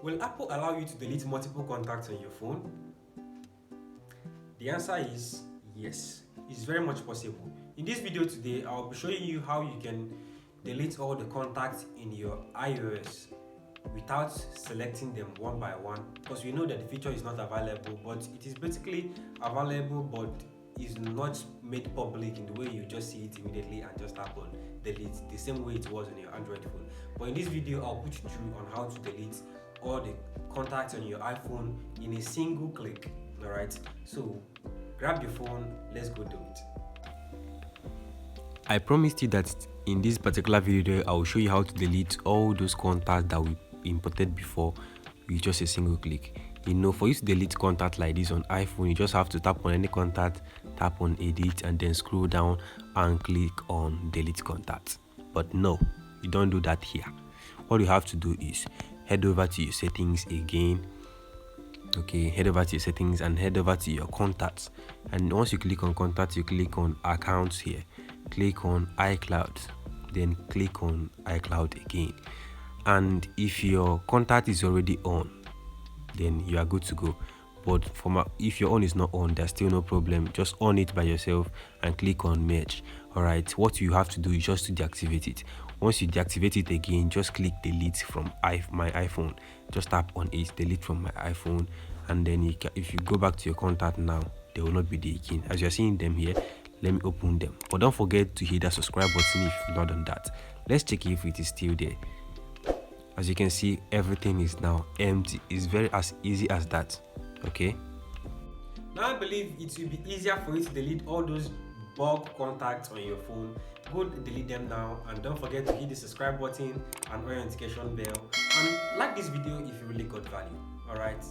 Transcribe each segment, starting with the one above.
Will Apple allow you to delete multiple contacts on your phone? The answer is yes. It's very much possible. In this video today, I'll be showing you how you can delete all the contacts in your iOS without selecting them one by one, because we know that the feature is not available, but it is basically available but is not made public in the way you just see it immediately and just tap on delete the same way it was on your Android phone. But in this video, I'll put you through on how to delete all the contacts on your iPhone in a single click. Alright, so grab your phone, let's go do it. I promised you that in this particular video I will show you how to delete all those contacts that we imported before with just a single click. For you to delete contact like this on iPhone, you just have to tap on any contact, tap on edit, and then scroll down and click on delete contact. But no, you don't do that here. What you have to do is head over to your settings again. Okay, head over to your settings and head over to your contacts, and once you click on contacts, you click on accounts here, click on iCloud, then click on iCloud again. And if your contact is already on, then you are good to go. But if your on is not on, there's still no problem. Just on it by yourself and click on merge. Alright, what you have to do is just to deactivate it. Once you deactivate it again, just click delete from my iPhone. Just tap on it, delete from my iPhone, and then if you go back to your contact now, they will not be there again. As you're seeing them here, let me open them. But don't forget to hit that subscribe button if you've not done that. Let's check if it is still there. As you can see, everything is now empty. It's very as easy as that. Okay. Now I believe it will be easier for you to delete all those bulk contacts on your phone. Go delete them now, and don't forget to hit the subscribe button and notification bell, and like this video if you really got value. Alright,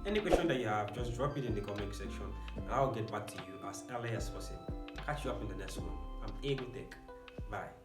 any question that you have, just drop it in the comment section and I'll get back to you as early as possible. Catch you up in the next one. I'm Ego Tech. Bye.